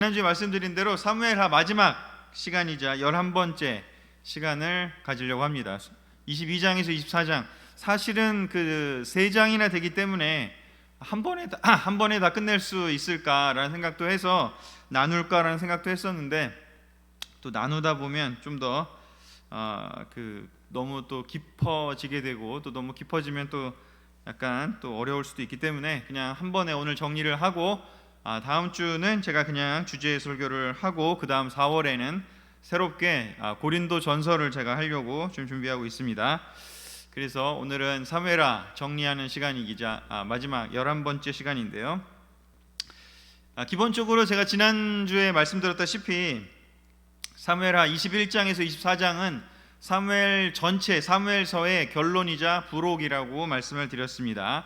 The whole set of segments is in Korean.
지난주에 말씀드린 대로 사무엘하 마지막 시간이자 11번째 시간을 가지려고 합니다. 22장에서 24장, 사실은 그 3장이나 되기 때문에 한 번에 다 끝낼 수 있을까라는 생각도 해서 나눌까라는 생각도 했었는데, 또 나누다 보면 좀 더 너무 또 깊어지게 되고, 또 너무 깊어지면 또 약간 또 어려울 수도 있기 때문에 그냥 한 번에 오늘 정리를 하고, 다음 주는 제가 그냥 주제 설교를 하고, 그 다음 4월에는 새롭게 고린도 전서를 제가 하려고 좀 준비하고 있습니다. 그래서 오늘은 사무엘하 정리하는 시간이기자 마지막 11번째 시간인데요. 기본적으로 제가 지난주에 말씀드렸다시피 사무엘하 21장에서 24장은 사무엘 전체 사무엘서의 결론이자 부록이라고 말씀을 드렸습니다.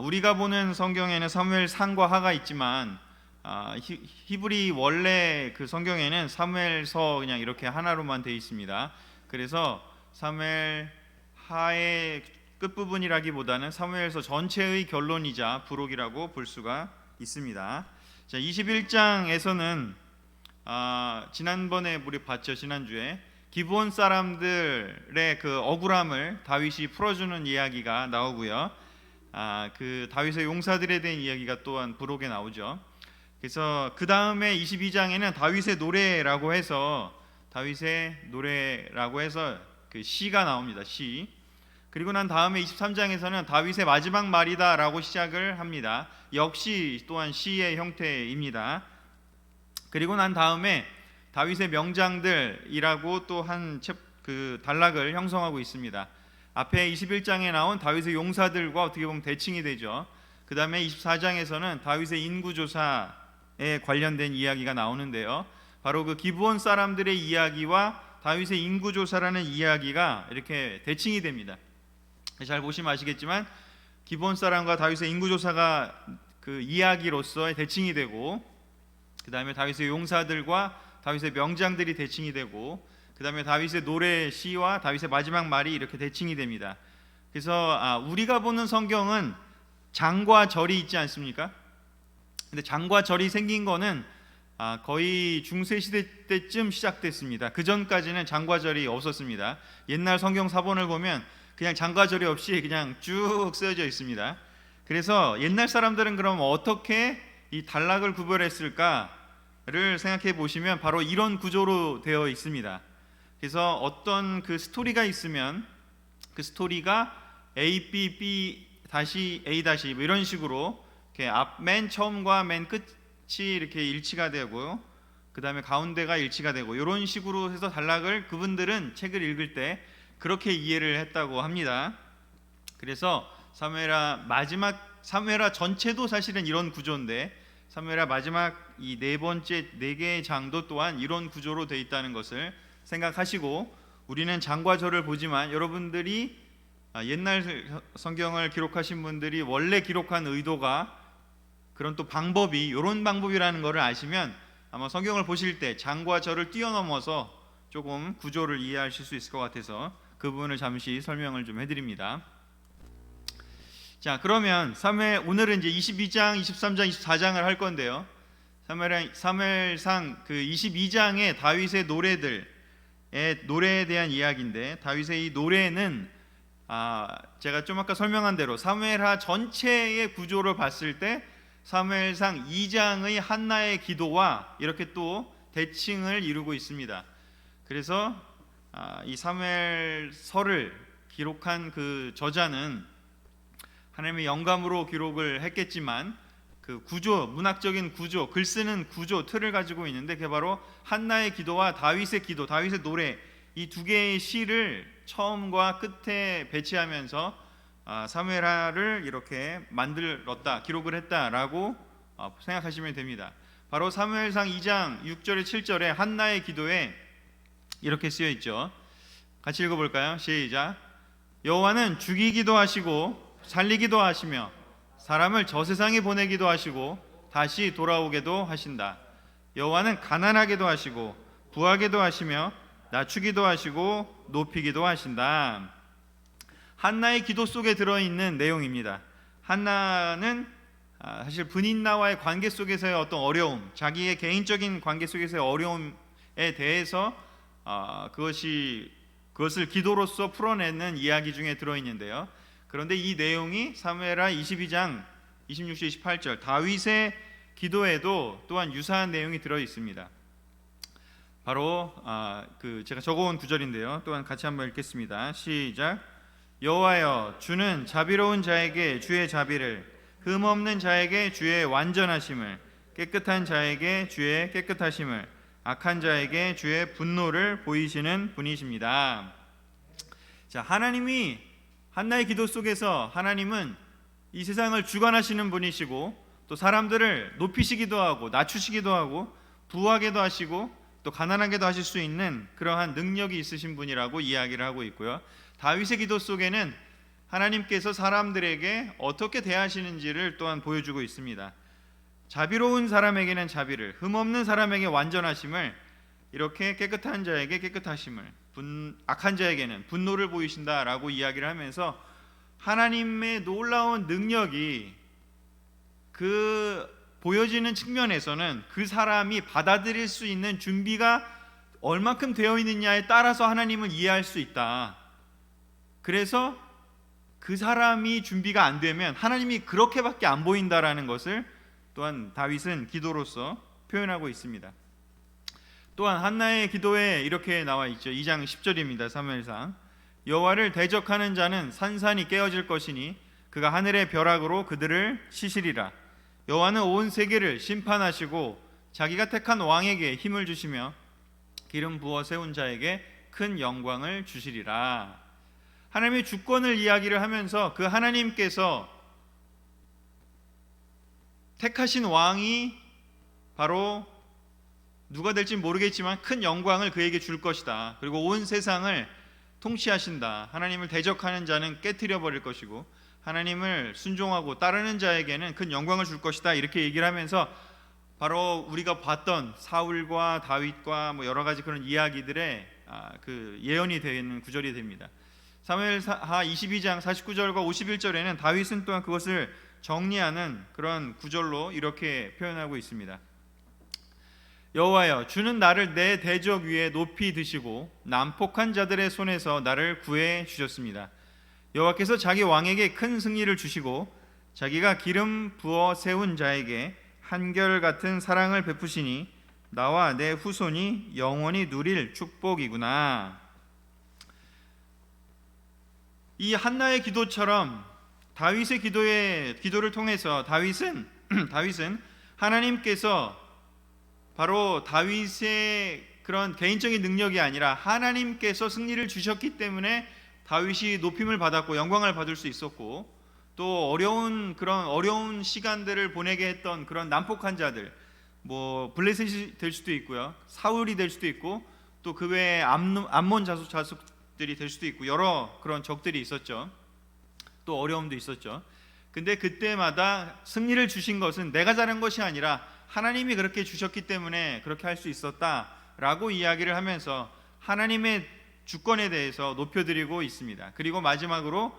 우리가 보는 성경에는 사무엘상과 하가 있지만 히브리 원래 그 성경에는 사무엘서 그냥 이렇게 하나로만 되어 있습니다. 그래서 사무엘하의 끝부분이라기보다는 사무엘서 전체의 결론이자 부록이라고 볼 수가 있습니다. 자, 21장에서는 지난번에 우리 봤죠. 지난주에 기브온 사람들의 그 억울함을 다윗이 풀어주는 이야기가 나오고요. 그 다윗의 용사들에 대한 이야기가 또한 부록에 나오죠. 그래서 그 다음에 22장에는 다윗의 노래라고 해서 그 시가 나옵니다. 시. 그리고 난 다음에 23장에서는 다윗의 마지막 말이다라고 시작을 합니다. 역시 또한 시의 형태입니다. 그리고 난 다음에 다윗의 명장들이라고 또 한 그 단락을 형성하고 있습니다. 앞에 21장에 나온 다윗의 용사들과 어떻게 보면 대칭이 되죠. 그 다음에 24장에서는 다윗의 인구조사에 관련된 이야기가 나오는데요. 바로 그 기브온 사람들의 이야기와 다윗의 인구조사라는 이야기가 이렇게 대칭이 됩니다. 잘 보시면 아시겠지만 기브온 사람과 다윗의 인구조사가 그 이야기로서의 대칭이 되고, 그 다음에 다윗의 용사들과 다윗의 명장들이 대칭이 되고, 그 다음에 다윗의 노래 시와 다윗의 마지막 말이 이렇게 대칭이 됩니다. 그래서 우리가 보는 성경은 장과 절이 있지 않습니까? 근데 장과 절이 생긴 거는 거의 중세 시대 때쯤 시작됐습니다. 그 전까지는 장과 절이 없었습니다. 옛날 성경 사본을 보면 그냥 장과 절이 없이 그냥 쭉 쓰여져 있습니다. 그래서 옛날 사람들은 그럼 어떻게 이 단락을 구별했을까를 생각해 보시면 바로 이런 구조로 되어 있습니다. 그래서 어떤 그 스토리가 있으면 그 스토리가 A, B, B 다시 A 다시 뭐 이런 식으로 이렇게 맨 처음과 맨 끝이 이렇게 일치가 되고, 그 다음에 가운데가 일치가 되고, 이런 식으로 해서 단락을 그분들은 책을 읽을 때 그렇게 이해를 했다고 합니다. 그래서 사무엘하 전체도 사실은 이런 구조인데, 사무엘하 마지막 이 네 개의 장도 또한 이런 구조로 되어 있다는 것을 생각하시고, 우리는 장과 절을 보지만 여러분들이 옛날 성경을 기록하신 분들이 원래 기록한 의도가, 그런 또 방법이 이런 방법이라는 것을 아시면 아마 성경을 보실 때 장과 절을 뛰어넘어서 조금 구조를 이해하실 수 있을 것 같아서 그 부분을 잠시 설명을 좀 해드립니다. 자, 그러면 오늘은 이제 22장, 23장, 24장을 할 건데요. 사무엘상 그 22장의 다윗의 노래에 대한 이야기인데, 다윗의 이 노래는 제가 좀 아까 설명한 대로 사무엘하 전체의 구조를 봤을 때 사무엘상 2장의 한나의 기도와 이렇게 또 대칭을 이루고 있습니다. 그래서 이 사무엘서를 기록한 그 저자는 하나님의 영감으로 기록을 했겠지만 그 구조, 문학적인 구조, 글 쓰는 구조, 틀을 가지고 있는데, 그게 바로 한나의 기도와 다윗의 기도, 다윗의 노래, 이 두 개의 시를 처음과 끝에 배치하면서 사무엘하를 이렇게 만들었다, 기록을 했다라고 생각하시면 됩니다. 바로 사무엘상 2장 6절에 7절에 한나의 기도에 이렇게 쓰여 있죠. 같이 읽어볼까요? 시작. 여호와는 죽이기도 하시고 살리기도 하시며 사람을 저 세상에 보내기도 하시고 다시 돌아오게도 하신다. 여호와는 가난하게도 하시고 부하게도 하시며 낮추기도 하시고 높이기도 하신다. 한나의 기도 속에 들어있는 내용입니다. 한나는 사실 분인나와의 관계 속에서의 어떤 어려움, 자기의 개인적인 관계 속에서의 어려움에 대해서 그것을 기도로서 풀어내는 이야기 중에 들어있는데요. 그런데 이 내용이 사무엘하 22장 26절 28절 다윗의 기도에도 또한 유사한 내용이 들어 있습니다. 바로 제가 적어온 구절인데요. 또한 같이 한번 읽겠습니다. 시작. 여호와여, 주는 자비로운 자에게 주의 자비를, 흠없는 자에게 주의 완전하심을, 깨끗한 자에게 주의 깨끗하심을, 악한 자에게 주의 분노를 보이시는 분이십니다. 자, 하나님이 한나의 기도 속에서 하나님은 이 세상을 주관하시는 분이시고 또 사람들을 높이시기도 하고 낮추시기도 하고 부하게도 하시고 또 가난하게도 하실 수 있는 그러한 능력이 있으신 분이라고 이야기를 하고 있고요. 다윗의 기도 속에는 하나님께서 사람들에게 어떻게 대하시는지를 또한 보여주고 있습니다. 자비로운 사람에게는 자비를, 흠없는 사람에게 완전하심을, 이렇게 깨끗한 자에게 깨끗하심을, 악한 자에게는 분노를 보이신다라고 이야기를 하면서 하나님의 놀라운 능력이 보여지는 측면에서는 그 사람이 받아들일 수 있는 준비가 얼마큼 되어 있느냐에 따라서 하나님을 이해할 수 있다. 그래서 그 사람이 준비가 안 되면 하나님이 그렇게밖에 안 보인다라는 것을 또한 다윗은 기도로서 표현하고 있습니다. 또한 한나의 기도에 이렇게 나와 있죠. 2장 10절입니다. 사무엘상. 여호와를 대적하는 자는 산산이 깨어질 것이니 그가 하늘의 벼락으로 그들을 치시리라. 여호와는 온 세계를 심판하시고 자기가 택한 왕에게 힘을 주시며 기름 부어 세운 자에게 큰 영광을 주시리라. 하나님의 주권을 이야기를 하면서 그 하나님께서 택하신 왕이 바로 누가 될지 모르겠지만 큰 영광을 그에게 줄 것이다. 그리고 온 세상을 통치하신다. 하나님을 대적하는 자는 깨트려 버릴 것이고 하나님을 순종하고 따르는 자에게는 큰 영광을 줄 것이다. 이렇게 얘기를 하면서 바로 우리가 봤던 사울과 다윗과 여러 가지 그런 이야기들의 그 예언이 되는 구절이 됩니다. 사무엘하 22장 49절과 51절에는 다윗은 또한 그것을 정리하는 그런 구절로 이렇게 표현하고 있습니다. 여호와여, 주는 나를 내 대적 위에 높이 드시고 난폭한 자들의 손에서 나를 구해 주셨습니다. 여호와께서 자기 왕에게 큰 승리를 주시고 자기가 기름 부어 세운 자에게 한결같은 사랑을 베푸시니 나와 내 후손이 영원히 누릴 축복이구나. 이 한나의 기도처럼 다윗의 기도를 통해서 다윗은 하나님께서 바로 다윗의 그런 개인적인 능력이 아니라 하나님께서 승리를 주셨기 때문에 다윗이 높임을 받았고 영광을 받을 수 있었고 또 어려운 시간들을 보내게 했던 그런 난폭한 자들, 블레셋이 될 수도 있고요, 사울이 될 수도 있고 또 그 외에 암몬 자손들이 될 수도 있고 여러 그런 적들이 있었죠. 또 어려움도 있었죠. 근데 그때마다 승리를 주신 것은 내가 잘한 것이 아니라 하나님이 그렇게 주셨기 때문에 그렇게 할 수 있었다라고 이야기를 하면서 하나님의 주권에 대해서 높여드리고 있습니다. 그리고 마지막으로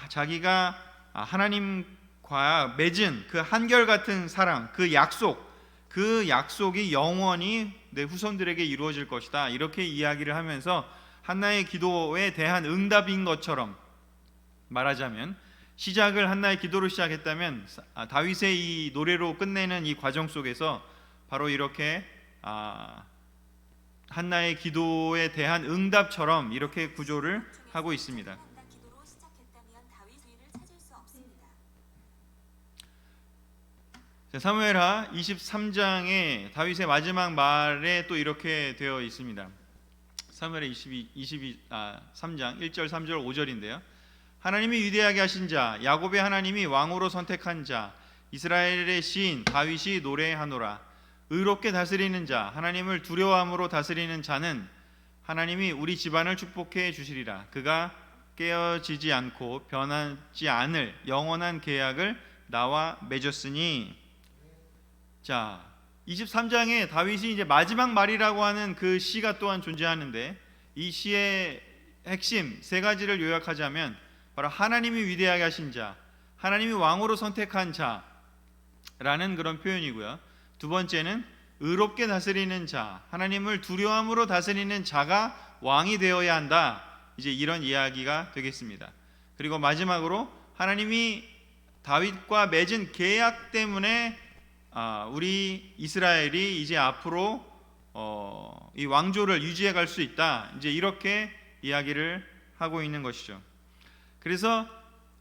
자기가 하나님과 맺은 그 한결같은 사랑, 그 약속이 영원히 내 후손들에게 이루어질 것이다. 이렇게 이야기를 하면서 한나의 기도에 대한 응답인 것처럼 말하자면 시작을 한나의 기도로 시작했다면 다윗의 이 노래로 끝내는 이 과정 속에서 바로 이렇게 한나의 기도에 대한 응답처럼 이렇게 구조를 하고 있습니다. 사무엘하 23장에 다윗의 마지막 말에 또 이렇게 되어 있습니다. 사무엘하 3장 1절 3절 5절인데요. 하나님이 위대하게 하신 자, 야곱의 하나님이 왕으로 선택한 자, 이스라엘의 시인 다윗이 노래하노라. 의롭게 다스리는 자, 하나님을 두려워함으로 다스리는 자는 하나님이 우리 집안을 축복해 주시리라. 그가 깨어지지 않고 변하지 않을 영원한 계약을 나와 맺었으니. 자, 23장에 다윗이 이제 마지막 말이라고 하는 그 시가 또한 존재하는데 이 시의 핵심 세 가지를 요약하자면 바로 하나님이 위대하게 하신 자, 하나님이 왕으로 선택한 자, 라는 그런 표현이고요. 두 번째는 의롭게 다스리는 자, 하나님을 두려움으로 다스리는 자가 왕이 되어야 한다. 이제 이런 이야기가 되겠습니다. 그리고 마지막으로 하나님이 다윗과 맺은 계약 때문에 우리 이스라엘이 이제 앞으로 이 왕조를 유지해 갈 수 있다. 이제 이렇게 이야기를 하고 있는 것이죠. 그래서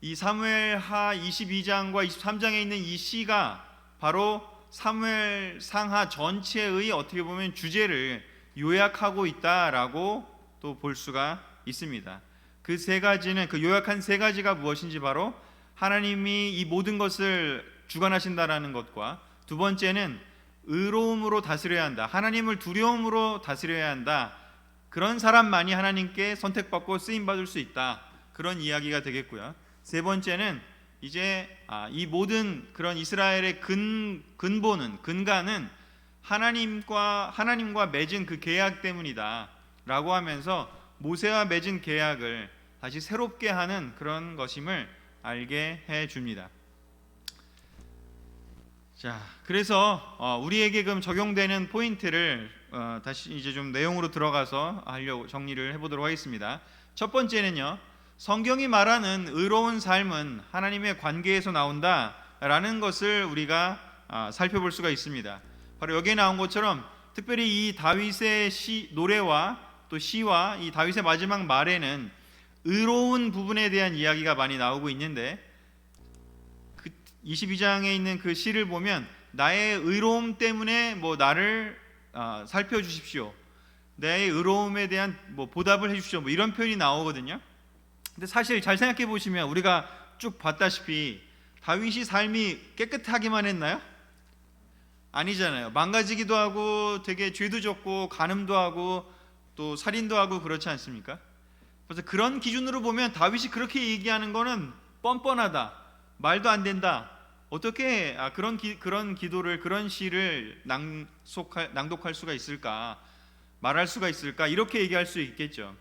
이 사무엘하 22장과 23장에 있는 이 시가 바로 사무엘 상하 전체의 어떻게 보면 주제를 요약하고 있다라고 또 볼 수가 있습니다. 그 세 가지는, 그 요약한 세 가지가 무엇인지 바로 하나님이 이 모든 것을 주관하신다라는 것과, 두 번째는 의로움으로 다스려야 한다, 하나님을 두려움으로 다스려야 한다, 그런 사람만이 하나님께 선택받고 쓰임받을 수 있다, 그런 이야기가 되겠고요. 세 번째는 이제 이 모든 그런 이스라엘의 근간은 하나님과 맺은 그 계약 때문이다 라고 하면서 모세와 맺은 계약을 다시 새롭게 하는 그런 것임을 알게 해 줍니다. 자, 그래서 우리에게 그럼 적용되는 포인트를 다시 이제 좀 내용으로 들어가서 하려고 정리를 해보도록 하겠습니다. 첫 번째는요, 성경이 말하는 의로운 삶은 하나님의 관계에서 나온다라는 것을 우리가 살펴볼 수가 있습니다. 바로 여기에 나온 것처럼 특별히 이 다윗의 노래와 또 시와 이 다윗의 마지막 말에는 의로운 부분에 대한 이야기가 많이 나오고 있는데, 22장에 있는 그 시를 보면 나의 의로움 때문에 나를 살펴주십시오, 내 의로움에 대한 보답을 해주십시오, 이런 표현이 나오거든요. 근데 사실 잘 생각해 보시면 우리가 쭉 봤다시피 다윗이 삶이 깨끗하기만 했나요? 아니잖아요. 망가지기도 하고 되게 죄도 졌고 간음도 하고 또 살인도 하고 그렇지 않습니까? 그래서 그런 기준으로 보면 다윗이 그렇게 얘기하는 거는 뻔뻔하다, 말도 안 된다, 어떻게 그런 기도를, 그런 시를 낭독할 수가 있을까, 말할 수가 있을까, 이렇게 얘기할 수 있겠죠.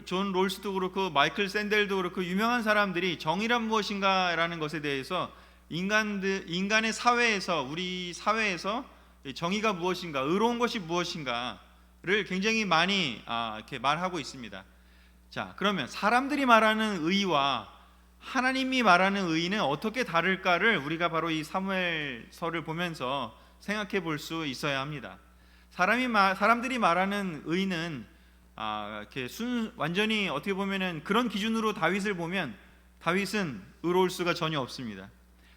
존 롤스도 그렇고 마이클 샌델도 그렇고 유명한 사람들이 정의란 무엇인가라는 것에 대해서 인간의 사회에서, 우리 사회에서 정의가 무엇인가, 의로운 것이 무엇인가를 굉장히 많이 이렇게 말하고 있습니다. 자, 그러면 사람들이 말하는 의와 하나님이 말하는 의는 어떻게 다를까를 우리가 바로 이 사무엘서를 보면서 생각해 볼 수 있어야 합니다. 사람들이 말하는 의는 이렇게 완전히 어떻게 보면은 그런 기준으로 다윗을 보면 다윗은 의로울 수가 전혀 없습니다.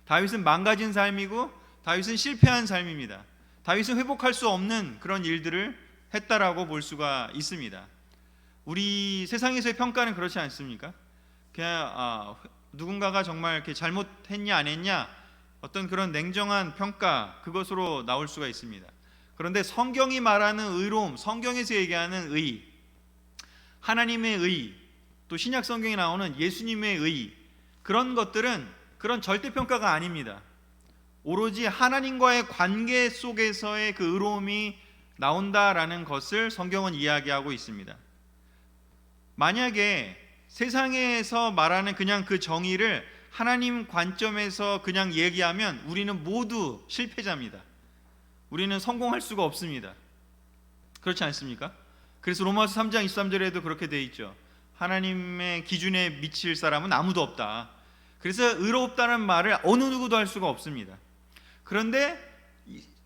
다윗은 망가진 삶이고 다윗은 실패한 삶입니다. 다윗은 회복할 수 없는 그런 일들을 했다라고 볼 수가 있습니다. 우리 세상에서의 평가는 그렇지 않습니까? 그냥 누군가가 정말 이렇게 잘못했냐 안 했냐, 어떤 그런 냉정한 평가, 그것으로 나올 수가 있습니다. 그런데 성경이 말하는 의로움, 성경에서 얘기하는 의, 하나님의 의, 또 신약 성경에 나오는 예수님의 의, 그런 것들은 그런 절대평가가 아닙니다. 오로지 하나님과의 관계 속에서의 그 의로움이 나온다라는 것을 성경은 이야기하고 있습니다. 만약에 세상에서 말하는 그냥 그 정의를 하나님 관점에서 그냥 얘기하면 우리는 모두 실패자입니다. 우리는 성공할 수가 없습니다. 그렇지 않습니까? 그래서 로마서 3장 23절에도 그렇게 돼 있죠. 하나님의 기준에 미칠 사람은 아무도 없다. 그래서 의롭다는 말을 어느 누구도 할 수가 없습니다. 그런데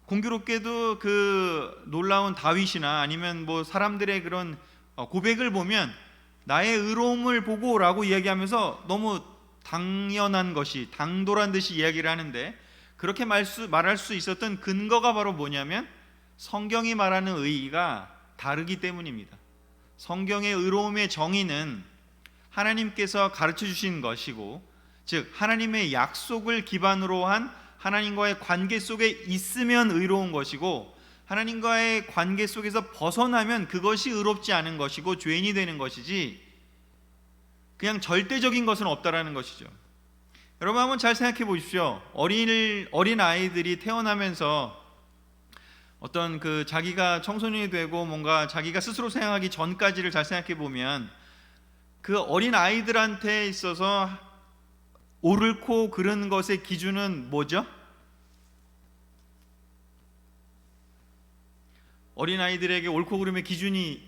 공교롭게도 그 놀라운 다윗이나 아니면 사람들의 그런 고백을 보면 나의 의로움을 보고라고 이야기하면서 너무 당연한 것이, 당돌한 듯이 이야기를 하는데, 그렇게 말할 수 있었던 근거가 바로 뭐냐면 성경이 말하는 의의가 다르기 때문입니다. 성경의 의로움의 정의는 하나님께서 가르쳐 주신 것이고, 즉 하나님의 약속을 기반으로 한 하나님과의 관계 속에 있으면 의로운 것이고, 하나님과의 관계 속에서 벗어나면 그것이 의롭지 않은 것이고 죄인이 되는 것이지, 그냥 절대적인 것은 없다라는 것이죠. 여러분 한번 잘 생각해 보십시오. 어린 아이들이 태어나면서 어떤 자기가 청소년이 되고 뭔가 자기가 스스로 생각하기 전까지를 잘 생각해 보면 그 어린 아이들한테 있어서 옳고 그른 것의 기준은 뭐죠? 어린아이들에게 옳고 그름의 기준이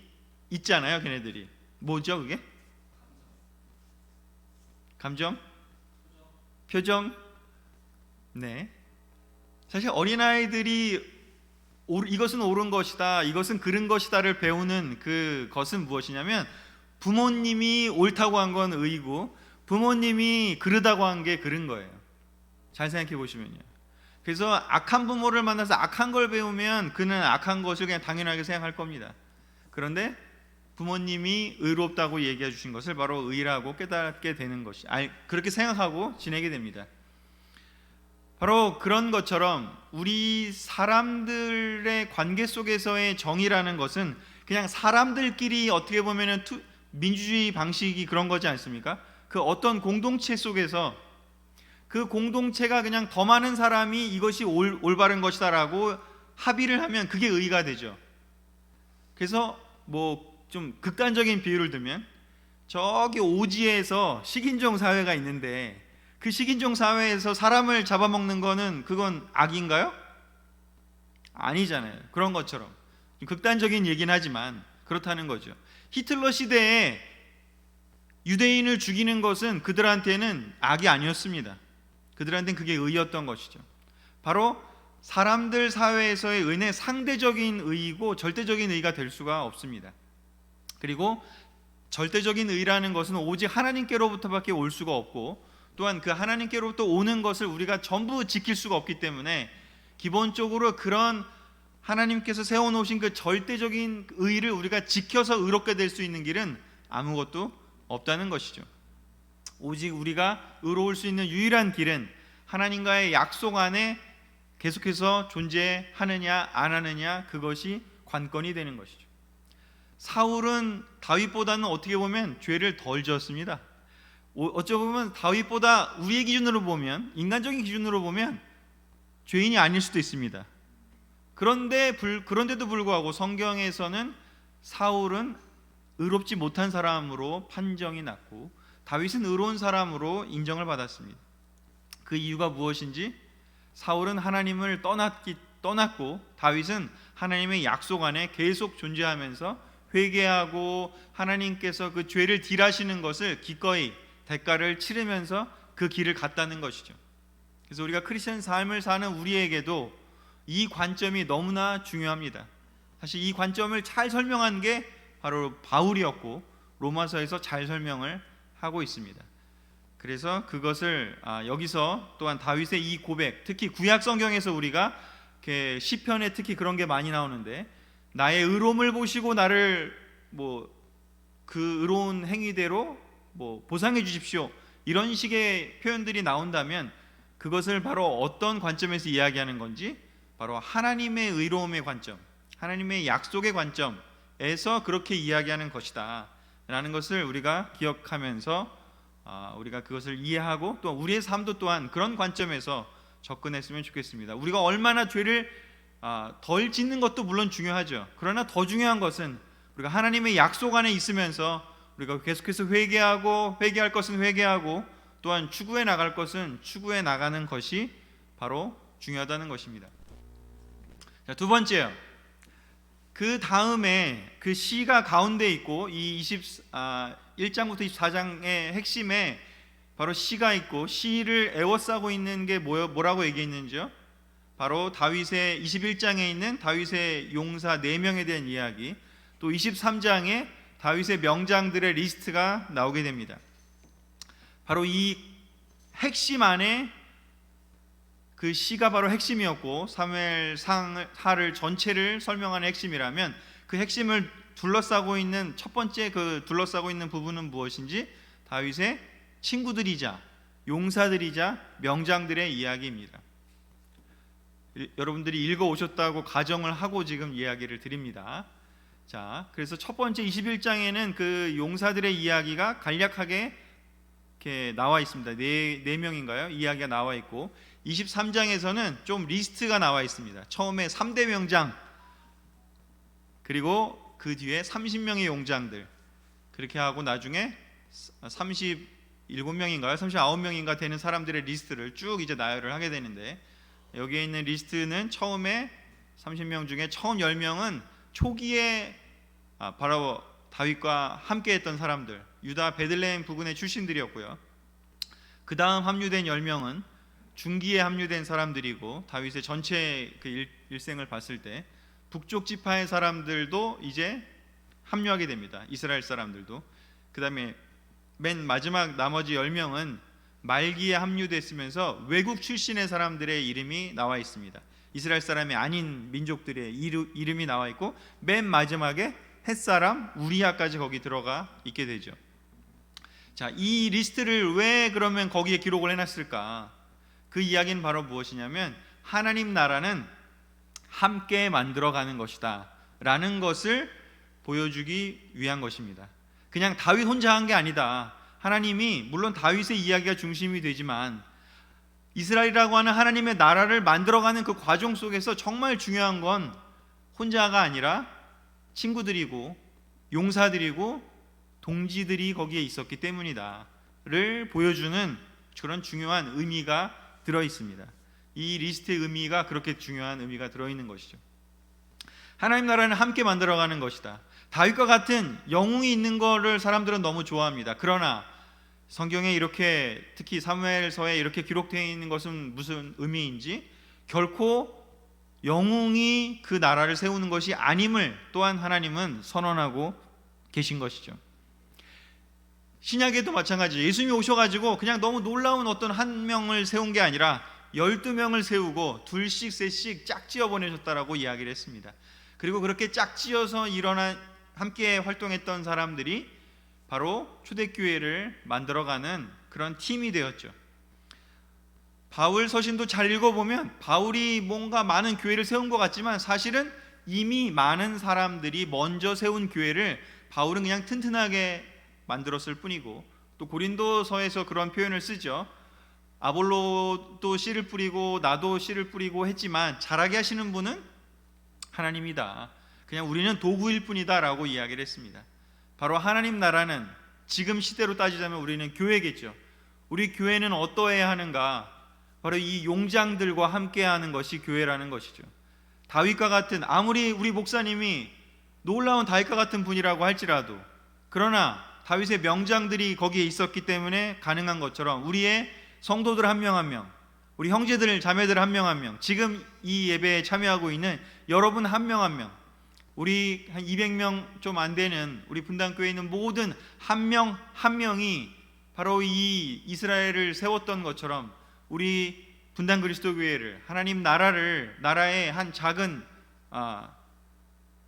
있잖아요. 걔네들이 뭐죠 그게? 감정? 표정? 네. 사실 어린아이들이 이것은 옳은 것이다, 이것은 그른 것이다를 배우는 그것은 무엇이냐면 부모님이 옳다고 한 건 의이고 부모님이 그르다고 한 게 그른 거예요. 잘 생각해 보시면요. 그래서 악한 부모를 만나서 악한 걸 배우면 그는 악한 것을 그냥 당연하게 생각할 겁니다. 그런데 부모님이 의롭다고 얘기해 주신 것을 바로 의라고 깨닫게 되는 것이, 그렇게 생각하고 지내게 됩니다. 바로 그런 것처럼 우리 사람들의 관계 속에서의 정의라는 것은 그냥 사람들끼리 어떻게 보면은 민주주의 방식이 그런 거지 않습니까? 그 어떤 공동체 속에서 그 공동체가 그냥 더 많은 사람이 이것이 올바른 것이다라고 합의를 하면 그게 의가 되죠. 그래서 뭐 좀 극단적인 비유를 들면 저기 오지에서 식인종 사회가 있는데 그 식인종 사회에서 사람을 잡아먹는 거는 그건 악인가요? 아니잖아요. 그런 것처럼 극단적인 얘기는 하지만 그렇다는 거죠. 히틀러 시대에 유대인을 죽이는 것은 그들한테는 악이 아니었습니다. 그들한테는 그게 의였던 것이죠. 바로 사람들 사회에서의 의는 상대적인 의이고 절대적인 의가 될 수가 없습니다. 그리고 절대적인 의라는 것은 오직 하나님께로부터밖에 올 수가 없고 또한 그 하나님께로부터 오는 것을 우리가 전부 지킬 수가 없기 때문에 기본적으로 그런 하나님께서 세워놓으신 그 절대적인 의를 우리가 지켜서 의롭게 될 수 있는 길은 아무것도 없다는 것이죠. 오직 우리가 의로울 수 있는 유일한 길은 하나님과의 약속 안에 계속해서 존재하느냐 안 하느냐, 그것이 관건이 되는 것이죠. 사울은 다윗보다는 어떻게 보면 죄를 덜 지었습니다. 어쩌면 다윗보다 우리의 기준으로 보면, 인간적인 기준으로 보면 죄인이 아닐 수도 있습니다. 그런데도 불구하고 성경에서는 사울은 의롭지 못한 사람으로 판정이 났고 다윗은 의로운 사람으로 인정을 받았습니다. 그 이유가 무엇인지, 사울은 하나님을 떠났고 다윗은 하나님의 약속 안에 계속 존재하면서 회개하고 하나님께서 그 죄를 딜하시는 것을 기꺼이 대가를 치르면서 그 길을 갔다는 것이죠. 그래서 우리가 크리스천 삶을 사는 우리에게도 이 관점이 너무나 중요합니다. 사실 이 관점을 잘 설명한 게 바로 바울이었고 로마서에서 잘 설명을 하고 있습니다. 그래서 그것을 여기서 또한 다윗의 이 고백, 특히 구약 성경에서 우리가 시편에 특히 그런 게 많이 나오는데, 나의 의로움을 보시고 나를 그 의로운 행위대로 보상해 주십시오, 이런 식의 표현들이 나온다면 그것을 바로 어떤 관점에서 이야기하는 건지, 바로 하나님의 의로움의 관점, 하나님의 약속의 관점에서 그렇게 이야기하는 것이다 라는 것을 우리가 기억하면서 우리가 그것을 이해하고 또 우리의 삶도 또한 그런 관점에서 접근했으면 좋겠습니다. 우리가 얼마나 죄를 덜 짓는 것도 물론 중요하죠. 그러나 더 중요한 것은 우리가 하나님의 약속 안에 있으면서 우리가 계속해서 회개할 것은 회개하고 또한 추구해 나갈 것은 추구해 나가는 것이 바로 중요하다는 것입니다. 자, 두 번째요. 그 다음에 그 시가 가운데 있고 이 1장부터 24장의 핵심에 바로 시가 있고 시를 에워싸고 있는 게 뭐라고 얘기했는지요? 바로 다윗의 21장에 있는 다윗의 용사 4명에 대한 이야기, 또 23장에 다윗의 명장들의 리스트가 나오게 됩니다. 바로 이 핵심 안에 그 시가 바로 핵심이었고 사무엘하를 전체를 설명하는 핵심이라면 그 핵심을 둘러싸고 있는 첫 번째 둘러싸고 있는 부분은 무엇인지, 다윗의 친구들이자 용사들이자 명장들의 이야기입니다. 여러분들이 읽어 오셨다고 가정을 하고 지금 이야기를 드립니다. 자, 그래서 첫 번째 21장에는 그 용사들의 이야기가 간략하게 이렇게 나와 있습니다. 네 명인가요? 이야기가 나와 있고 23장에서는 좀 리스트가 나와 있습니다. 처음에 3대 명장, 그리고 그 뒤에 30명의 용장들, 그렇게 하고 나중에 37명인가요? 39명인가 되는 사람들의 리스트를 쭉 이제 나열을 하게 되는데, 여기에 있는 리스트는 처음에 30명 중에 처음 10명은 초기에 바로 다윗과 함께했던 사람들, 유다 베들레헴 부근의 출신들이었고요. 그 다음 합류된 10명은 중기에 합류된 사람들이고, 다윗의 전체 그 일생을 봤을 때 북쪽 지파의 사람들도 이제 합류하게 됩니다. 이스라엘 사람들도. 그 다음에 맨 마지막 나머지 10명은 말기에 합류됐으면서 외국 출신의 사람들의 이름이 나와 있습니다. 이스라엘 사람이 아닌 민족들의 이름이 나와 있고, 맨 마지막에 햇사람 우리아까지 거기 들어가 있게 되죠. 자, 이 리스트를 왜 그러면 거기에 기록을 해놨을까? 그 이야기는 바로 무엇이냐면, 하나님 나라는 함께 만들어가는 것이다 라는 것을 보여주기 위한 것입니다. 그냥 다윗 혼자 한 게 아니다. 하나님이, 물론 다윗의 이야기가 중심이 되지만 이스라엘이라고 하는 하나님의 나라를 만들어가는 그 과정 속에서 정말 중요한 건 혼자가 아니라 친구들이고 용사들이고 동지들이 거기에 있었기 때문이다를 보여주는 그런 중요한 의미가 들어 있습니다. 이 리스트의 의미가 그렇게 중요한 의미가 들어있는 것이죠. 하나님 나라는 함께 만들어가는 것이다. 다윗과 같은 영웅이 있는 거를 사람들은 너무 좋아합니다. 그러나 성경에 이렇게, 특히 사무엘서에 이렇게 기록되어 있는 것은 무슨 의미인지, 결코 영웅이 그 나라를 세우는 것이 아님을 또한 하나님은 선언하고 계신 것이죠. 신약에도 마찬가지, 예수님이 오셔가지고 그냥 너무 놀라운 어떤 한 명을 세운 게 아니라 12명을 세우고 둘씩 셋씩 짝지어 보내셨다라고 이야기를 했습니다. 그리고 그렇게 짝지어서 함께 활동했던 사람들이 바로 초대교회를 만들어가는 그런 팀이 되었죠. 바울 서신도 잘 읽어보면 바울이 뭔가 많은 교회를 세운 것 같지만 사실은 이미 많은 사람들이 먼저 세운 교회를 바울은 그냥 튼튼하게 만들었을 뿐이고, 또 고린도서에서 그런 표현을 쓰죠. 아볼로도 씨를 뿌리고 나도 씨를 뿌리고 했지만 자라게 하시는 분은 하나님이다. 그냥 우리는 도구일 뿐이다 라고 이야기를 했습니다. 바로 하나님 나라는 지금 시대로 따지자면 우리는 교회겠죠. 우리 교회는 어떠해야 하는가? 바로 이 용장들과 함께하는 것이 교회라는 것이죠. 다윗과 같은, 아무리 우리 목사님이 놀라운 다윗과 같은 분이라고 할지라도, 그러나 다윗의 명장들이 거기에 있었기 때문에 가능한 것처럼 우리의 성도들 한 명 한 명, 우리 형제들 자매들 한 명 한 명, 지금 이 예배에 참여하고 있는 여러분 한 명 한 명, 우리 한 200명 좀 안 되는 우리 분당교회에 있는 모든 한 명 한 명이 바로 이 이스라엘을 세웠던 것처럼 우리 분당 그리스도교회를, 하나님 나라의 한 작은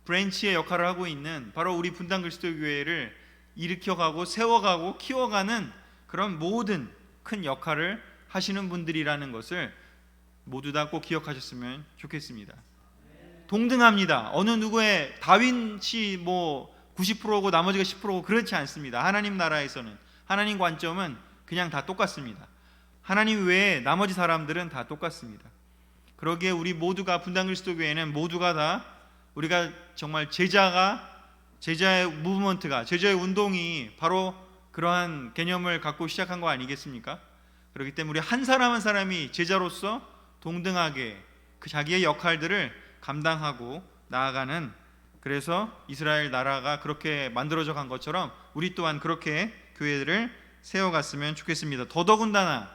브랜치의 역할을 하고 있는 바로 우리 분당 그리스도교회를 일으켜가고 세워가고 키워가는 그런 모든 큰 역할을 하시는 분들이라는 것을 모두 다 꼭 기억하셨으면 좋겠습니다. 동등합니다. 어느 누구의 다윗이 뭐 90%고 나머지가 10%고 그렇지 않습니다. 하나님 나라에서는, 하나님 관점은 그냥 다 똑같습니다. 하나님 외에 나머지 사람들은 다 똑같습니다. 그러기에 우리 모두가, 분당 그리스도교회는 모두가 다, 우리가 정말 제자의 무브먼트가, 제자의 운동이 바로 그러한 개념을 갖고 시작한 거 아니겠습니까? 그렇기 때문에 우리 한 사람 한 사람이 제자로서 동등하게 그 자기의 역할들을 감당하고 나아가는, 그래서 이스라엘 나라가 그렇게 만들어져 간 것처럼 우리 또한 그렇게 교회를 세워갔으면 좋겠습니다. 더더군다나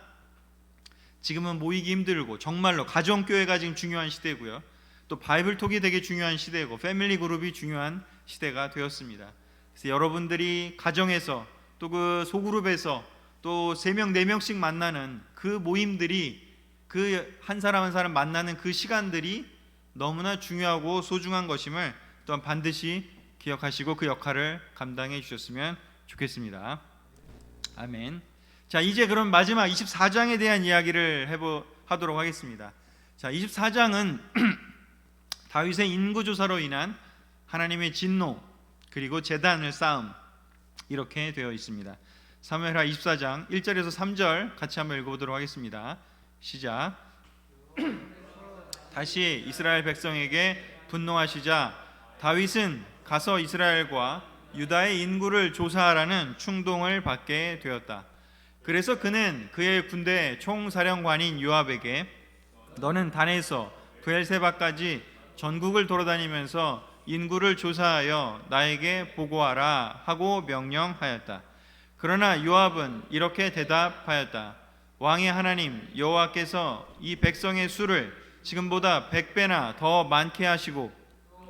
지금은 모이기 힘들고 정말로 가정교회가 지금 중요한 시대고요, 또 바이블톡이 되게 중요한 시대고 패밀리 그룹이 중요한 시대가 되었습니다. 그래서 여러분들이 가정에서 또 그 소그룹에서 또 3명 4명씩 만나는 그 모임들이, 그 한 사람 한 사람 만나는 그 시간들이 너무나 중요하고 소중한 것임을 또한 반드시 기억하시고 그 역할을 감당해 주셨으면 좋겠습니다. 아멘. 자, 이제 그럼 마지막 24장에 대한 이야기를 하도록 하겠습니다. 자, 24장은 다윗의 인구조사로 인한 하나님의 진노 그리고 제단을 쌓음, 이렇게 되어 있습니다. 사무엘하 24장 1절에서 3절 같이 한번 읽어보도록 하겠습니다. 시작. 다시 이스라엘 백성에게 분노하시자 다윗은 가서 이스라엘과 유다의 인구를 조사하라는 충동을 받게 되었다. 그래서 그는 그의 군대 총사령관인 요압에게 너는 단에서 브엘세바까지 전국을 돌아다니면서 인구를 조사하여 나에게 보고하라 하고 명령하였다. 그러나 요압은 이렇게 대답하였다. 왕의 하나님 여호와께서 이 백성의 수를 지금보다 100배나 더 많게 하시고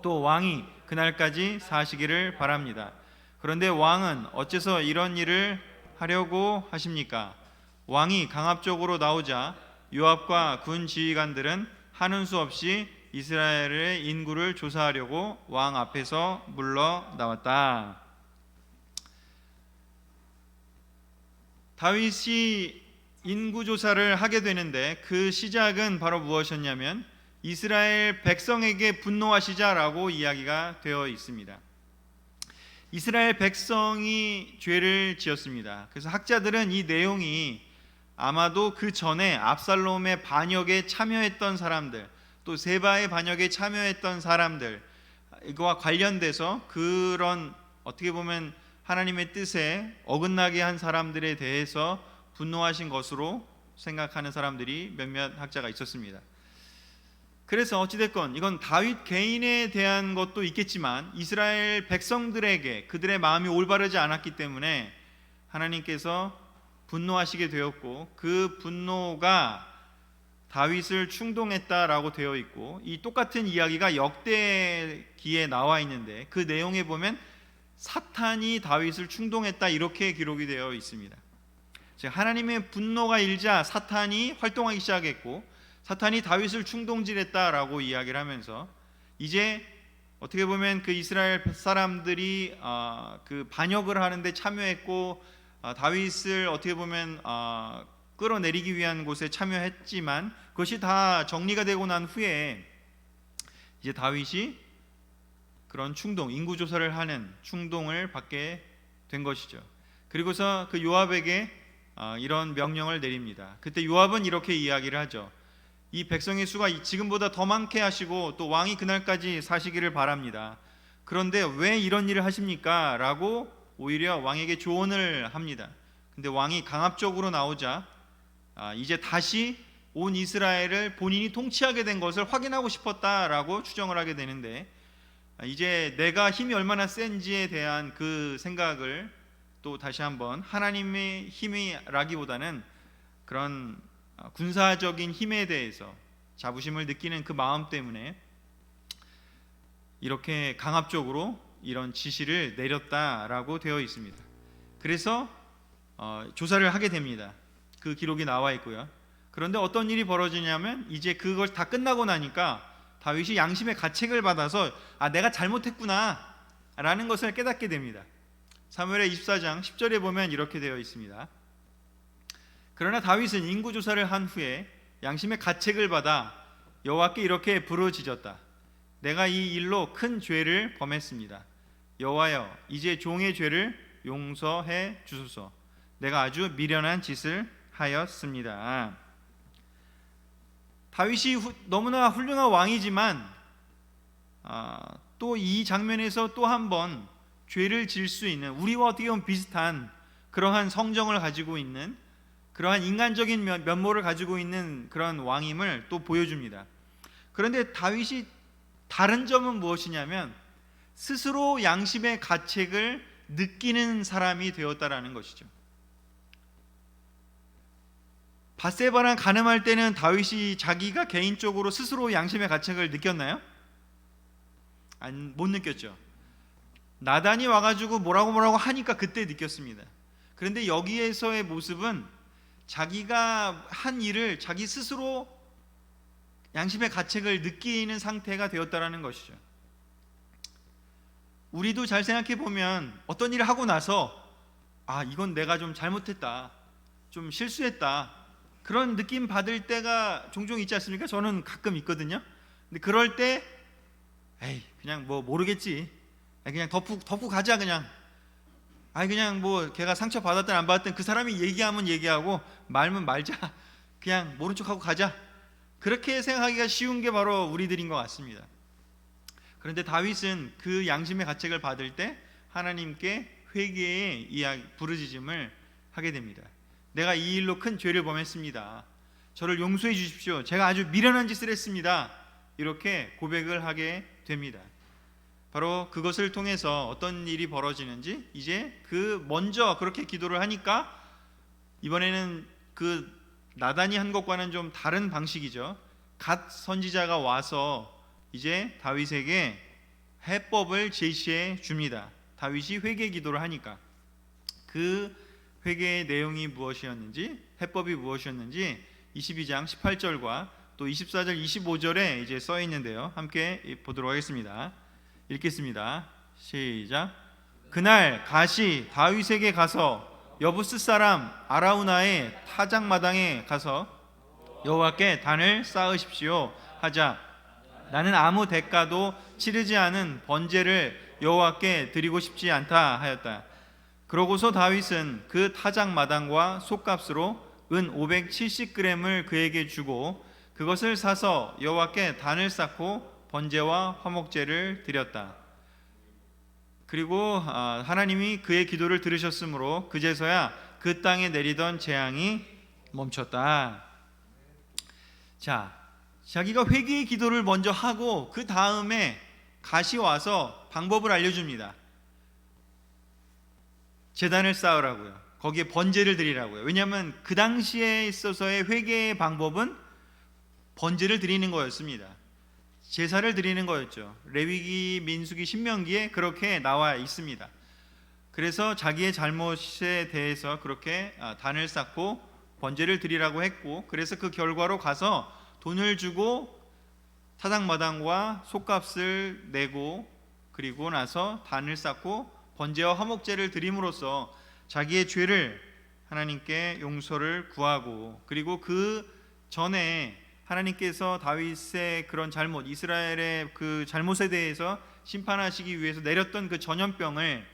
또 왕이 그날까지 사시기를 바랍니다. 그런데 왕은 어째서 이런 일을 하려고 하십니까? 왕이 강압적으로 나오자 요압과 군 지휘관들은 하는 수 없이 이스라엘의 인구를 조사하려고 왕 앞에서 물러 나왔다. 다윗이 인구 조사를 하게 되는데 그 시작은 바로 무엇이었냐면 이스라엘 백성에게 분노하시자라고 이야기가 되어 있습니다. 이스라엘 백성이 죄를 지었습니다. 그래서 학자들은 이 내용이 아마도 그 전에 압살롬의 반역에 참여했던 사람들, 또 세바의 반역에 참여했던 사람들, 이거와 관련돼서 그런 어떻게 보면 하나님의 뜻에 어긋나게 한 사람들에 대해서 분노하신 것으로 생각하는 사람들이 몇몇 학자가 있었습니다. 그래서 어찌됐건 이건 다윗 개인에 대한 것도 있겠지만 이스라엘 백성들에게 그들의 마음이 올바르지 않았기 때문에 하나님께서 분노하시게 되었고 그 분노가 다윗을 충동했다라고 되어 있고 이 똑같은 이야기가 역대기에 나와 있는데 그 내용에 보면 사탄이 다윗을 충동했다 이렇게 기록이 되어 있습니다. 즉 하나님의 분노가 일자 사탄이 활동하기 시작했고 사탄이 다윗을 충동질했다라고 이야기를 하면서 이제 어떻게 보면 그 이스라엘 사람들이 그 반역을 하는데 참여했고 다윗을 어떻게 보면 끌어내리기 위한 곳에 참여했지만 그것이 다 정리가 되고 난 후에 이제 다윗이 그런 충동, 인구 조사를 하는 충동을 받게 된 것이죠. 그리고서 그 요압에게 이런 명령을 내립니다. 그때 요압은 이렇게 이야기를 하죠. 이 백성의 수가 지금보다 더 많게 하시고 또 왕이 그날까지 사시기를 바랍니다. 그런데 왜 이런 일을 하십니까? 라고 오히려 왕에게 조언을 합니다. 근데 왕이 강압적으로 나오자 이제 다시 온 이스라엘을 본인이 통치하게 된 것을 확인하고 싶었다라고 추정을 하게 되는데 이제 내가 힘이 얼마나 센지에 대한 그 생각을 또 다시 한번 하나님의 힘이라기보다는 그런 군사적인 힘에 대해서 자부심을 느끼는 그 마음 때문에 이렇게 강압적으로 이런 지시를 내렸다라고 되어 있습니다. 그래서 조사를 하게 됩니다. 그 기록이 나와 있고요. 그런데 어떤 일이 벌어지냐면 이제 그걸 다 끝나고 나니까 다윗이 양심의 가책을 받아서 내가 잘못했구나 라는 것을 깨닫게 됩니다. 사무엘의 24장 10절에 보면 이렇게 되어 있습니다. 그러나 다윗은 인구조사를 한 후에 양심의 가책을 받아 여호와께 이렇게 부르짖었다. 내가 이 일로 큰 죄를 범했습니다. 여호와여 이제 종의 죄를 용서해 주소서. 내가 아주 미련한 짓을 하였습니다. 다윗이 너무나 훌륭한 왕이지만 또 이 장면에서 또 한 번 죄를 지을 수 있는 우리와 어떻게 보면 비슷한 그러한 성정을 가지고 있는 그러한 인간적인 면모를 가지고 있는 그런 왕임을 또 보여줍니다. 그런데 다윗이 다른 점은 무엇이냐면 스스로 양심의 가책을 느끼는 사람이 되었다라는 것이죠. 밧세바랑 간음할 때는 다윗이 자기가 개인적으로 스스로 양심의 가책을 느꼈나요? 못 느꼈죠. 나단이 와가지고 뭐라고 하니까 그때 느꼈습니다. 그런데 여기에서의 모습은 자기가 한 일을 자기 스스로 양심의 가책을 느끼는 상태가 되었다라는 것이죠. 우리도 잘 생각해 보면 어떤 일을 하고 나서 이건 내가 좀 잘못했다, 좀 실수했다 그런 느낌 받을 때가 종종 있지 않습니까? 저는 가끔 있거든요. 근데 그럴 때 그냥 뭐 모르겠지, 그냥 덮고 가자, 그냥 뭐 걔가 상처 받았든 안 받았든 그 사람이 얘기하면 얘기하고 말면 말자, 그냥 모른 척하고 가자, 그렇게 생각하기가 쉬운 게 바로 우리들인 것 같습니다. 그런데 다윗은 그 양심의 가책을 받을 때 하나님께 회개의 부르짖음을 하게 됩니다. 내가 이 일로 큰 죄를 범했습니다. 저를 용서해 주십시오. 제가 아주 미련한 짓을 했습니다. 이렇게 고백을 하게 됩니다. 바로 그것을 통해서 어떤 일이 벌어지는지, 이제 먼저 그렇게 기도를 하니까 이번에는 나단이 한 것과는 좀 다른 방식이죠. 갓 선지자가 와서 이제 다윗에게 해법을 제시해 줍니다. 다윗이 회개 기도를 하니까 그 회개의 내용이 무엇이었는지, 해법이 무엇이었는지 22장 18절과 또 24절 25절에 이제 써 있는데요. 함께 보도록 하겠습니다. 읽겠습니다. 시작. 그날 갓이 다윗에게 가서 여부스 사람 아라우나의 타작마당에 가서 여호와께 단을 쌓으십시오 하자 나는 아무 대가도 치르지 않은 번제를 여호와께 드리고 싶지 않다 하였다. 그러고서 다윗은 그 타작마당과 솥값으로 은 570g을 그에게 주고 그것을 사서 여호와께 단을 쌓고 번제와 화목제를 드렸다. 그리고 하나님이 그의 기도를 들으셨으므로 그제서야 그 땅에 내리던 재앙이 멈췄다. 자, 자기가 회개의 기도를 먼저 하고 그 다음에 갓이 와서 방법을 알려줍니다. 제단을 쌓으라고요. 거기에 번제를 드리라고요. 왜냐하면 그 당시에 있어서의 회개의 방법은 번제를 드리는 거였습니다. 제사를 드리는 거였죠. 레위기, 민수기, 신명기에 그렇게 나와 있습니다. 그래서 자기의 잘못에 대해서 그렇게 단을 쌓고 번제를 드리라고 했고, 그래서 그 결과로 가서 돈을 주고 타작마당과 솥값을 내고 그리고 나서 단을 쌓고 번제와 화목제를 드림으로써 자기의 죄를 하나님께 용서를 구하고, 그리고 그 전에 하나님께서 다윗의 그런 잘못, 이스라엘의 그 잘못에 대해서 심판하시기 위해서 내렸던 그 전염병을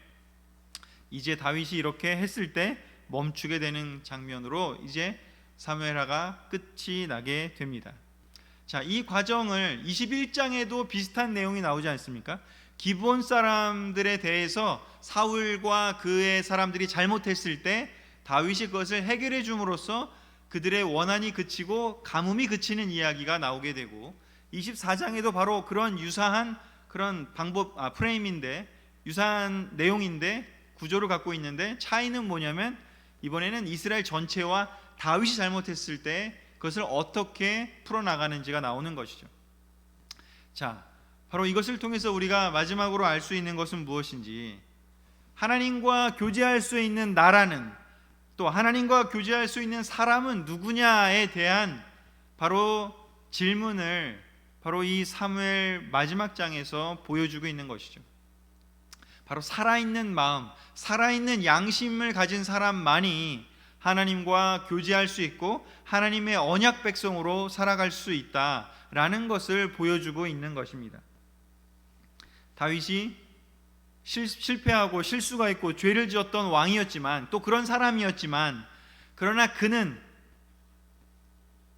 이제 다윗이 이렇게 했을 때 멈추게 되는 장면으로 이제 사무엘하가 끝이 나게 됩니다. 자, 이 과정을 21장에도 비슷한 내용이 나오지 않습니까? 기브온 사람들에 대해서 사울과 그의 사람들이 잘못했을 때 다윗이 그것을 해결해 줌으로써 그들의 원한이 그치고 가뭄이 그치는 이야기가 나오게 되고, 24장에도 바로 그런 유사한 그런 프레임인데, 유사한 내용인데 구조를 갖고 있는데, 차이는 뭐냐면 이번에는 이스라엘 전체와 다윗이 잘못했을 때 그것을 어떻게 풀어나가는지가 나오는 것이죠. 자, 바로 이것을 통해서 우리가 마지막으로 알 수 있는 것은 무엇인지, 하나님과 교제할 수 있는 나라는, 또 하나님과 교제할 수 있는 사람은 누구냐에 대한 바로 질문을 바로 이 사무엘 마지막 장에서 보여주고 있는 것이죠. 바로 살아있는 마음, 살아있는 양심을 가진 사람만이 하나님과 교제할 수 있고 하나님의 언약 백성으로 살아갈 수 있다라는 것을 보여주고 있는 것입니다. 다윗이 실패하고 실수가 있고 죄를 지었던 왕이었지만, 또 그런 사람이었지만, 그러나 그는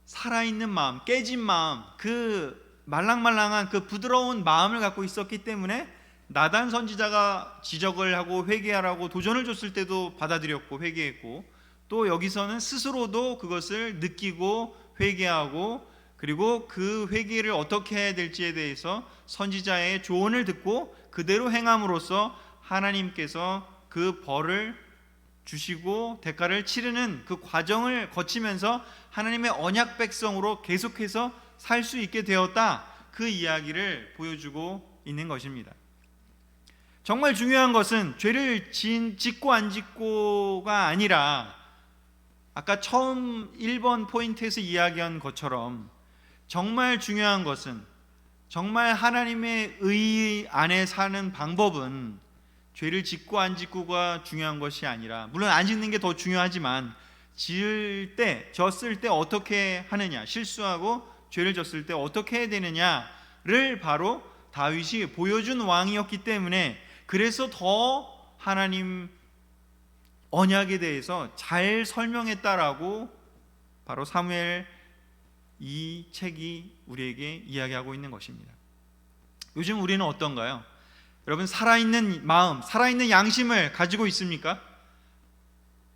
살아있는 마음, 깨진 마음, 그 말랑말랑한 그 부드러운 마음을 갖고 있었기 때문에 나단 선지자가 지적을 하고 회개하라고 도전을 줬을 때도 받아들였고 회개했고, 또 여기서는 스스로도 그것을 느끼고 회개하고, 그리고 그 회개를 어떻게 해야 될지에 대해서 선지자의 조언을 듣고 그대로 행함으로써 하나님께서 그 벌을 주시고 대가를 치르는 그 과정을 거치면서 하나님의 언약 백성으로 계속해서 살 수 있게 되었다, 그 이야기를 보여주고 있는 것입니다. 정말 중요한 것은 죄를 짓고 안 짓고가 아니라, 아까 처음 1번 포인트에서 이야기한 것처럼 정말 중요한 것은, 정말 하나님의 의 안에 사는 방법은 죄를 짓고 안 짓고가 중요한 것이 아니라, 물론 안 짓는 게 더 중요하지만 졌을 때 어떻게 하느냐, 실수하고 죄를 졌을 때 어떻게 해야 되느냐를 바로 다윗이 보여준 왕이었기 때문에, 그래서 더 하나님 언약에 대해서 잘 설명했다라고 바로 사무엘 이 책이 우리에게 이야기하고 있는 것입니다. 요즘 우리는 어떤가요? 여러분, 살아있는 마음, 살아있는 양심을 가지고 있습니까?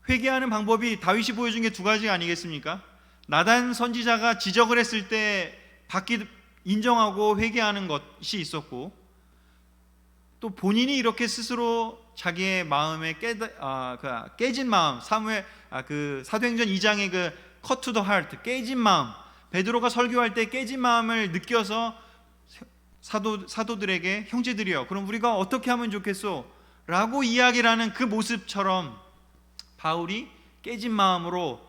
회개하는 방법이 다윗이 보여준 게 두 가지 아니겠습니까? 나단 선지자가 지적을 했을 때 인정하고 회개하는 것이 있었고, 또 본인이 이렇게 스스로 자기의 마음에 깨진 마음, 사도행전 2장의 그 cut to the heart, 깨진 마음, 베드로가 설교할 때 깨진 마음을 느껴서 사도들에게 형제들이여, 그럼 우리가 어떻게 하면 좋겠소? 라고 이야기를 하는 그 모습처럼 바울이 깨진 마음으로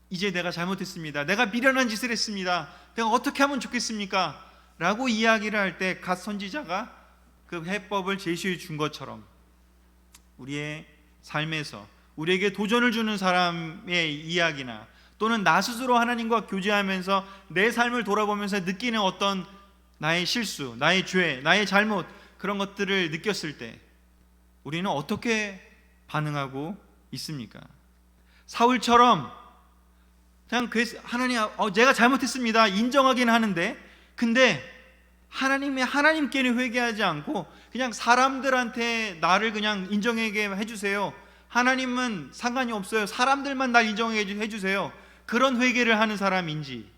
이제 내가 잘못했습니다, 내가 미련한 짓을 했습니다, 내가 어떻게 하면 좋겠습니까? 라고 이야기를 할 때 갓 선지자가 그 해법을 제시해 준 것처럼 우리의 삶에서 우리에게 도전을 주는 사람의 이야기나 또는 나 스스로 하나님과 교제하면서 내 삶을 돌아보면서 느끼는 어떤 나의 실수, 나의 죄, 나의 잘못, 그런 것들을 느꼈을 때 우리는 어떻게 반응하고 있습니까? 사울처럼 그냥 하나님, 제가 잘못했습니다 인정하긴 하는데, 근데 하나님께는 회개하지 않고 그냥 사람들한테 나를 그냥 인정하게 해주세요, 하나님은 상관이 없어요, 사람들만 날 인정하게 해주세요, 그런 회개를 하는 사람인지,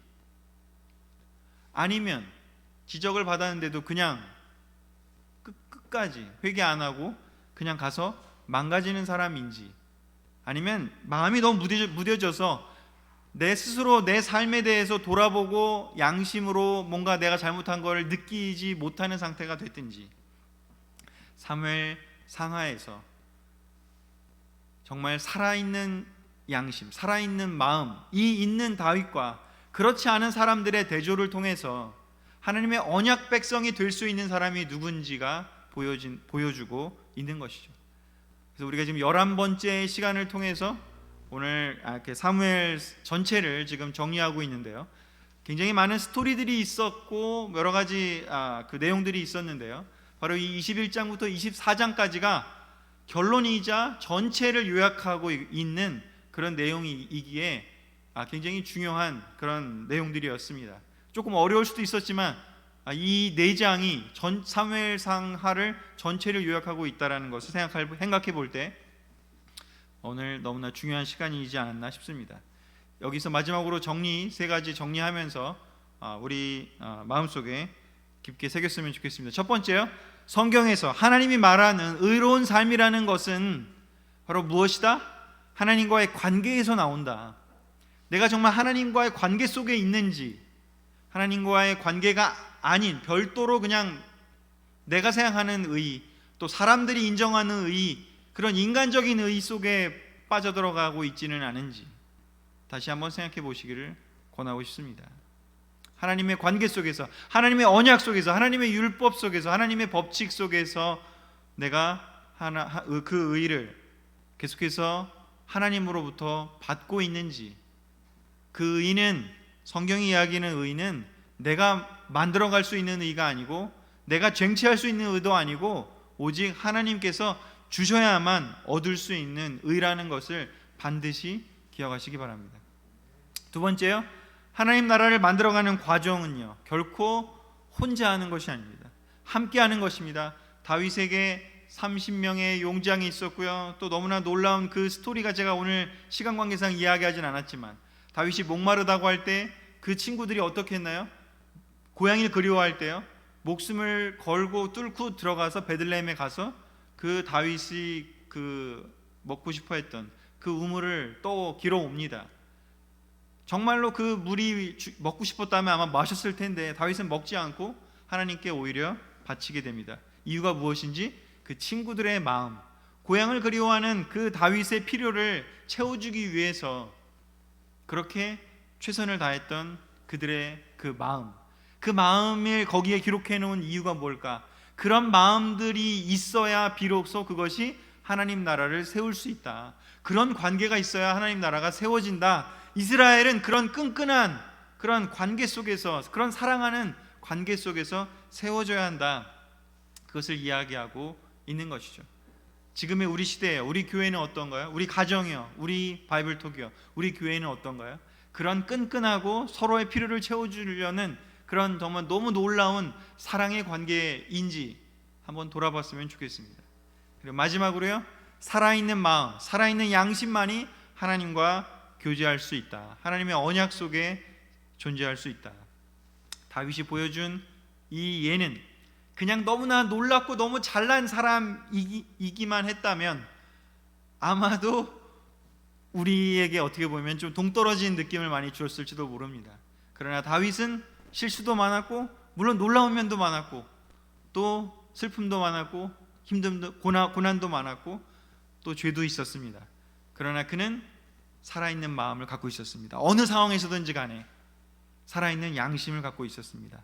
아니면 지적을 받았는데도 그냥 끝까지 회개 안 하고 그냥 가서 망가지는 사람인지, 아니면 마음이 너무 무뎌져서 내 스스로 내 삶에 대해서 돌아보고 양심으로 뭔가 내가 잘못한 걸 느끼지 못하는 상태가 됐든지, 사무엘 상하에서 정말 살아있는 양심, 살아있는 마음이 있는 다윗과 그렇지 않은 사람들의 대조를 통해서 하나님의 언약 백성이 될 수 있는 사람이 누군지가 보여주고 있는 것이죠. 그래서 우리가 지금 11번째 시간을 통해서 오늘 사무엘 전체를 지금 정리하고 있는데요, 굉장히 많은 스토리들이 있었고 여러 가지 그 내용들이 있었는데요, 바로 이 21장부터 24장까지가 결론이자 전체를 요약하고 있는 그런 내용이기에 굉장히 중요한 그런 내용들이었습니다. 조금 어려울 수도 있었지만 이 4장이 사무엘상하를 전체를 요약하고 있다는 것을 생각해 볼 때 오늘 너무나 중요한 시간이지 않았나 싶습니다. 여기서 마지막으로 3가지 정리하면서 우리 마음속에 깊게 새겼으면 좋겠습니다. 첫 번째요, 성경에서 하나님이 말하는 의로운 삶이라는 것은 바로 무엇이다? 하나님과의 관계에서 나온다. 내가 정말 하나님과의 관계 속에 있는지, 하나님과의 관계가 아닌 별도로 그냥 내가 생각하는 의, 또 사람들이 인정하는 의, 그런 인간적인 의 속에 빠져들어가고 있지는 않은지 다시 한번 생각해 보시기를 권하고 싶습니다. 하나님의 관계 속에서, 하나님의 언약 속에서, 하나님의 율법 속에서, 하나님의 법칙 속에서 내가 그 의를 계속해서 하나님으로부터 받고 있는지, 그 의는, 성경이 이야기하는 의는 내가 만들어갈 수 있는 의가 아니고 내가 쟁취할 수 있는 의도 아니고 오직 하나님께서 주셔야만 얻을 수 있는 의라는 것을 반드시 기억하시기 바랍니다. 두 번째요, 하나님 나라를 만들어가는 과정은요 결코 혼자 하는 것이 아닙니다. 함께 하는 것입니다. 다윗에게 30명의 용장이 있었고요, 또 너무나 놀라운 그 스토리가 제가 오늘 시간 관계상 이야기하진 않았지만, 다윗이 목마르다고 할 때 그 친구들이 어떻게 했나요? 고양이를 그리워할 때요, 목숨을 걸고 뚫고 들어가서 베들레헴에 가서 그 다윗이 그 먹고 싶어 했던 그 우물을 또 길어옵니다. 정말로 그 물이 먹고 싶었다면 아마 마셨을 텐데 다윗은 먹지 않고 하나님께 오히려 바치게 됩니다. 이유가 무엇인지, 그 친구들의 마음, 고향을 그리워하는 그 다윗의 필요를 채워주기 위해서 그렇게 최선을 다했던 그들의 그 마음을 거기에 기록해 놓은 이유가 뭘까? 그런 마음들이 있어야 비로소 그것이 하나님 나라를 세울 수 있다. 그런 관계가 있어야 하나님 나라가 세워진다. 이스라엘은 그런 끈끈한 그런 관계 속에서, 그런 사랑하는 관계 속에서 세워져야 한다. 그것을 이야기하고 있는 것이죠. 지금의 우리 시대에 우리 교회는 어떤가요? 우리 가정이요, 우리 바이블톡이요, 우리 교회는 어떤가요? 그런 끈끈하고 서로의 필요를 채워주려는 그런 정말 너무 놀라운 사랑의 관계인지 한번 돌아봤으면 좋겠습니다. 그리고 마지막으로요, 살아있는 마음, 살아있는 양심만이 하나님과 교제할 수 있다. 하나님의 언약 속에 존재할 수 있다. 다윗이 보여준 이 예는 그냥 너무나 놀랍고 너무 잘난 사람이기만 했다면 아마도 우리에게 어떻게 보면 좀 동떨어진 느낌을 많이 주었을지도 모릅니다. 그러나 다윗은 실수도 많았고 물론 놀라운 면도 많았고 또 슬픔도 많았고 힘듦도 고난도 많았고 또 죄도 있었습니다. 그러나 그는 살아있는 마음을 갖고 있었습니다. 어느 상황에서든지 간에 살아있는 양심을 갖고 있었습니다.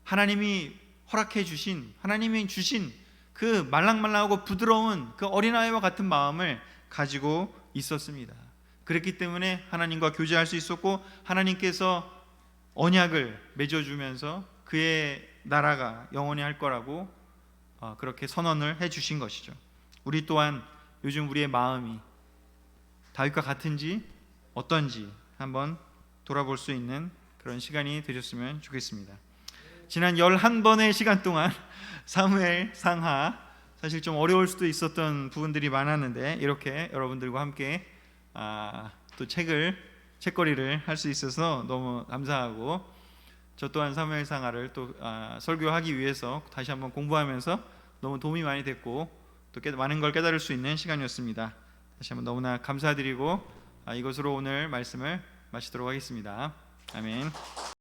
하나님이 허락해 주신, 하나님이 주신 그 말랑말랑하고 부드러운 그 어린아이와 같은 마음을 가지고 있었습니다. 그렇기 때문에 하나님과 교제할 수 있었고 하나님께서 언약을 맺어주면서 그의 나라가 영원히 할 거라고 그렇게 선언을 해주신 것이죠. 우리 또한 요즘 우리의 마음이 다윗과 같은지 어떤지 한번 돌아볼 수 있는 그런 시간이 되셨으면 좋겠습니다. 지난 11번의 시간 동안 사무엘 상하, 사실 좀 어려울 수도 있었던 부분들이 많았는데 이렇게 여러분들과 함께 또 책거리를 할 수 있어서 너무 감사하고, 저 또한 사무엘 상하를 또 설교하기 위해서 다시 한번 공부하면서 너무 도움이 많이 됐고 또 많은 걸 깨달을 수 있는 시간이었습니다. 다시 한번 너무나 감사드리고 이것으로 오늘 말씀을 마치도록 하겠습니다. 아멘.